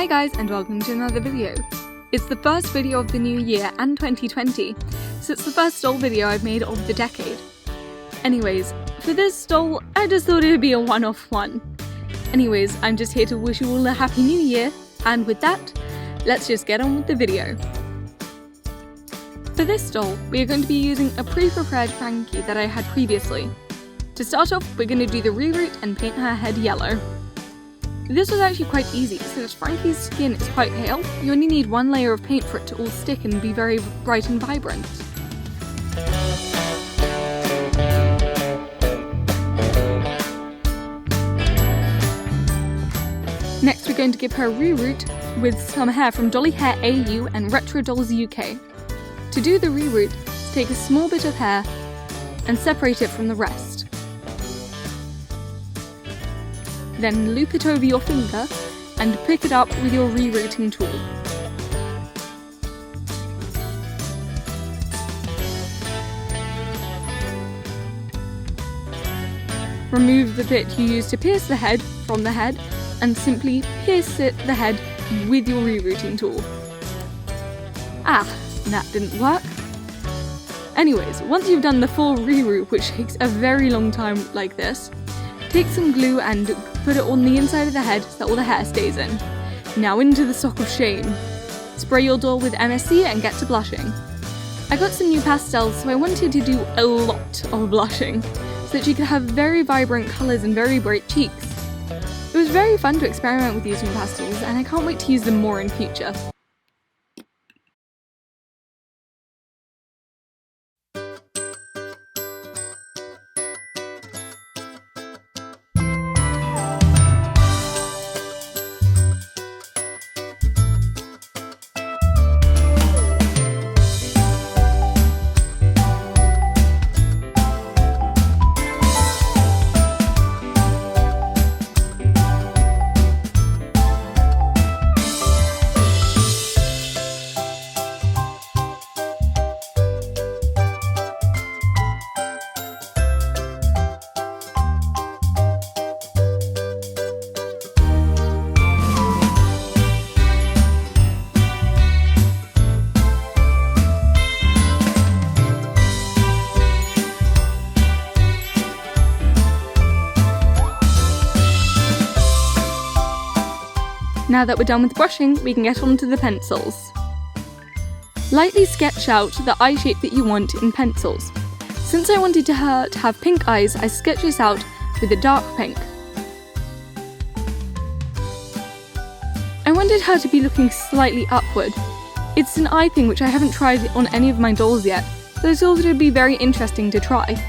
Hi guys and welcome to another video. It's the first video of the new year and 2020, so it's the first doll video I've made of the decade. Anyways, for this doll, I just thought it would be a one-off one. Anyways, I'm just here to wish you all a happy new year, and with that, let's just get on with the video. For this doll, we are going to be using a pre-prepared Frankie that I had previously. To start off, we're going to do the reroot and paint her head yellow. This was actually quite easy, since Frankie's skin is quite pale. You only need one layer of paint for it to all stick and be very bright and vibrant. Next we're going to give her a reroot with some hair from Dolly Hair AU and Retro Dolls UK. To do the reroot, take a small bit of hair and separate it from the rest. Then loop it over your finger and pick it up with your rerooting tool. Remove the bit you used to pierce the head from the head and simply pierce the head with your rerooting tool. Ah, that didn't work. Anyways, once you've done the full reroot, which takes a very long time like this, take some glue and put it on the inside of the head so that all the hair stays in. Now into the sock of shame. Spray your doll with MSC and get to blushing. I got some new pastels, so I wanted to do a lot of blushing, so that she could have very vibrant colours and very bright cheeks. It was very fun to experiment with these new pastels, and I can't wait to use them more in future. Now that we're done with brushing, we can get on to the pencils. Lightly sketch out the eye shape that you want in pencils. Since I wanted her to have pink eyes, I sketched this out with a dark pink. I wanted her to be looking slightly upward. It's an eye thing which I haven't tried on any of my dolls yet, so I thought it would be very interesting to try.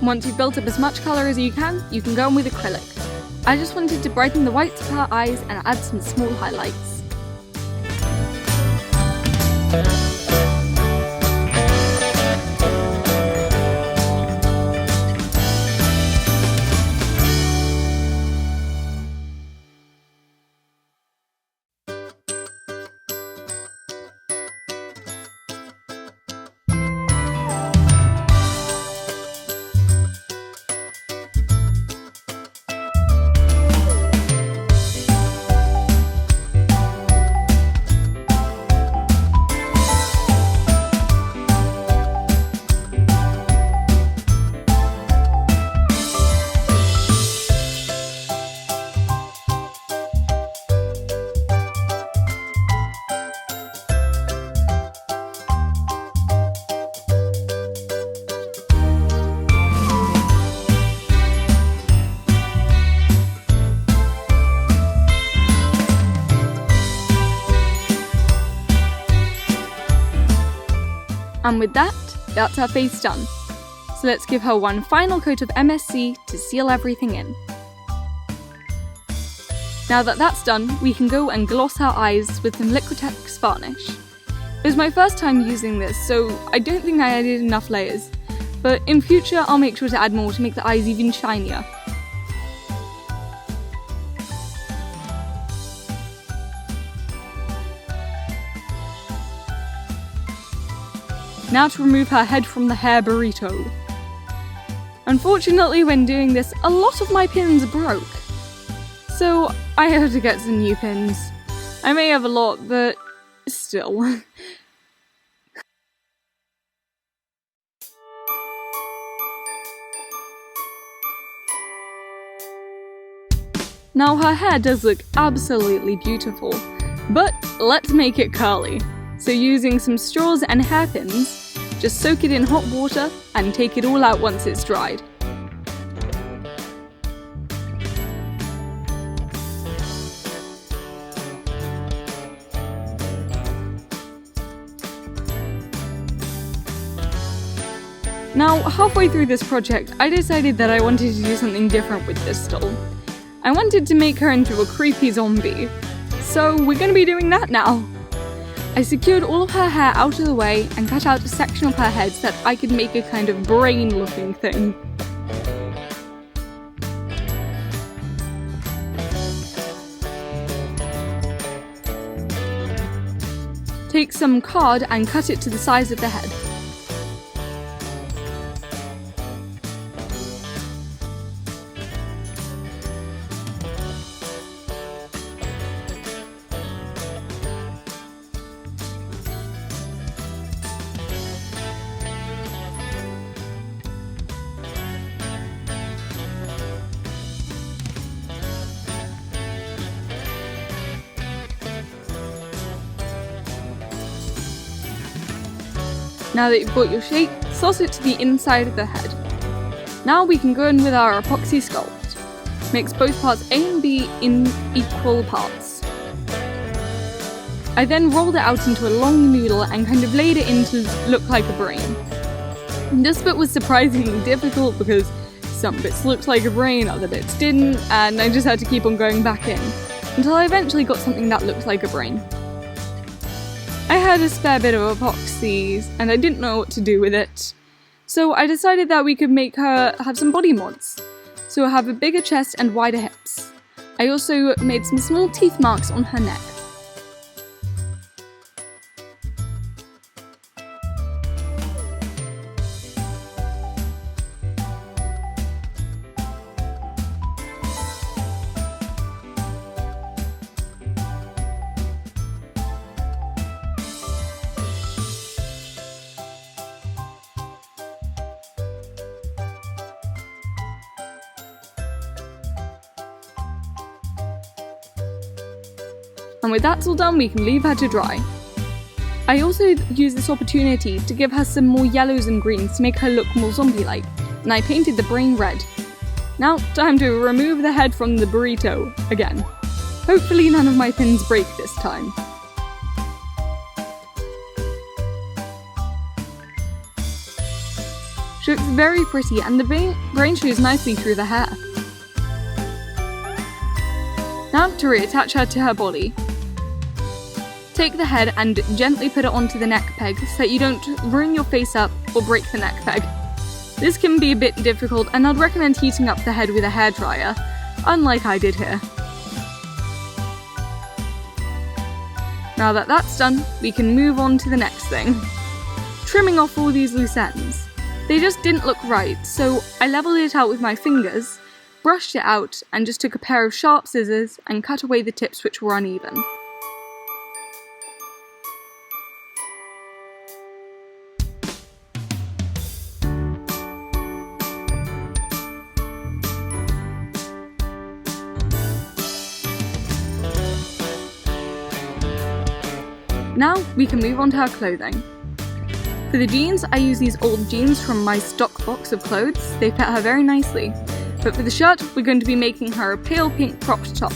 Once you've built up as much colour as you can go in with acrylic. I just wanted to brighten the whites of her eyes and add some small highlights. And with that, that's her face done. So let's give her one final coat of MSC to seal everything in. Now that that's done, we can go and gloss her eyes with some Liquitex varnish. It was my first time using this, so I don't think I added enough layers, but in future I'll make sure to add more to make the eyes even shinier. Now to remove her head from the hair burrito. Unfortunately, when doing this, a lot of my pins broke. So I had to get some new pins. I may have a lot, but still. Now her hair does look absolutely beautiful, but let's make it curly. So using some straws and hairpins, just soak it in hot water and take it all out once it's dried. Now, halfway through this project, I decided that I wanted to do something different with this doll. I wanted to make her into a creepy zombie. So we're gonna be doing that now. I secured all of her hair out of the way and cut out a section of her head so that I could make a kind of brain-looking thing. Take some card and cut it to the size of the head. Now that you've got your shape, sauce it to the inside of the head. Now we can go in with our epoxy sculpt. Mix both parts A and B in equal parts. I then rolled it out into a long noodle and kind of laid it in to look like a brain. This bit was surprisingly difficult because some bits looked like a brain, other bits didn't, and I just had to keep on going back in, until I eventually got something that looked like a brain. I had a spare bit of epoxy and I didn't know what to do with it, so I decided that we could make her have some body mods. So have a bigger chest and wider hips. I also made some small teeth marks on her neck. And with that all done, we can leave her to dry. I also used this opportunity to give her some more yellows and greens to make her look more zombie-like, and I painted the brain red. Now, time to remove the head from the burrito again. Hopefully none of my pins break this time. She looks very pretty and the brain shows nicely through the hair. Now to reattach her to her body. Take the head and gently put it onto the neck peg so that you don't ruin your face up or break the neck peg. This can be a bit difficult and I'd recommend heating up the head with a hairdryer, unlike I did here. Now that that's done, we can move on to the next thing. Trimming off all these loose ends. They just didn't look right, so I leveled it out with my fingers, brushed it out, and just took a pair of sharp scissors and cut away the tips which were uneven. Now we can move on to her clothing. For the jeans, I use these old jeans from my stock box of clothes. They fit her very nicely. But for the shirt, we're going to be making her a pale pink cropped top.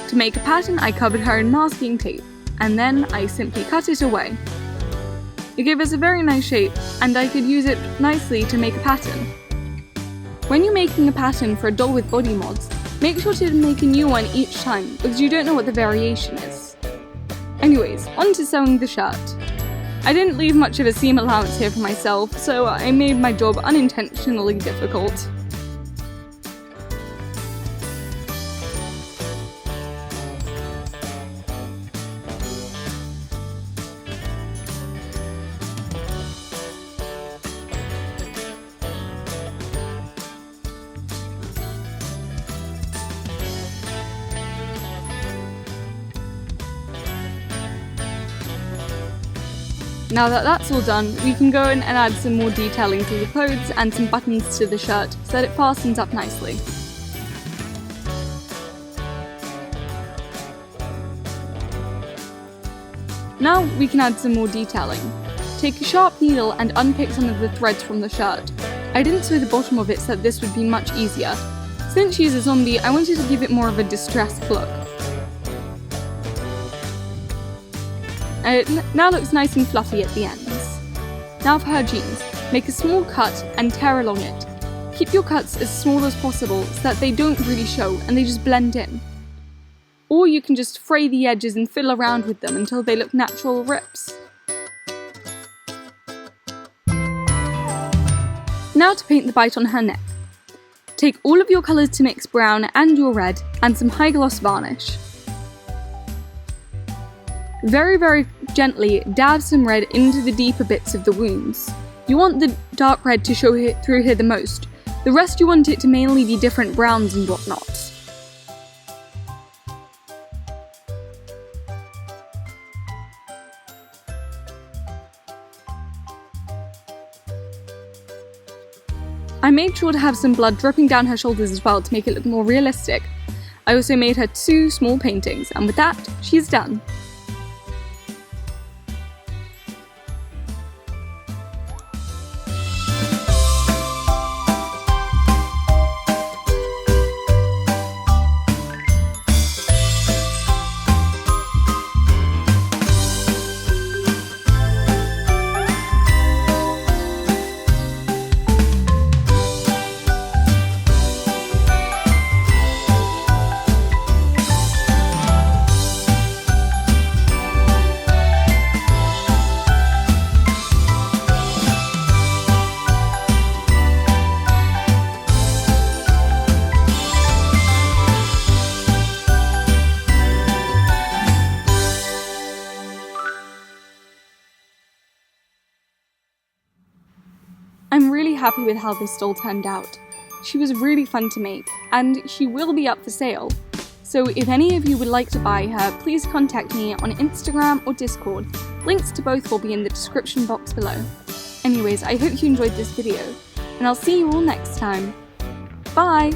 To make a pattern, I covered her in masking tape, and then I simply cut it away. It gave us a very nice shape, and I could use it nicely to make a pattern. When you're making a pattern for a doll with body mods, make sure to make a new one each time, because you don't know what the variation is. Anyways, on to sewing the shirt. I didn't leave much of a seam allowance here for myself, so I made my job unintentionally difficult. Now that that's all done, we can go in and add some more detailing to the clothes and some buttons to the shirt so that it fastens up nicely. Now we can add some more detailing. Take a sharp needle and unpick some of the threads from the shirt. I didn't sew the bottom of it so that this would be much easier. Since she's a zombie, I wanted to give it more of a distressed look. It now looks nice and fluffy at the ends. Now for her jeans, make a small cut and tear along it. Keep your cuts as small as possible so that they don't really show and they just blend in. Or you can just fray the edges and fiddle around with them until they look natural rips. Now to paint the bite on her neck. Take all of your colours to mix brown and your red and some high gloss varnish. Very gently dab some red into the deeper bits of the wounds. You want the dark red to show through here the most. The rest you want it to mainly be different browns and whatnot. I made sure to have some blood dripping down her shoulders as well to make it look more realistic. I also made her 2 small paintings, and with that, she's done. I'm really happy with how this doll turned out. She was really fun to make, and she will be up for sale. So if any of you would like to buy her, please contact me on Instagram or Discord. Links to both will be in the description box below. Anyways, I hope you enjoyed this video, and I'll see you all next time. Bye!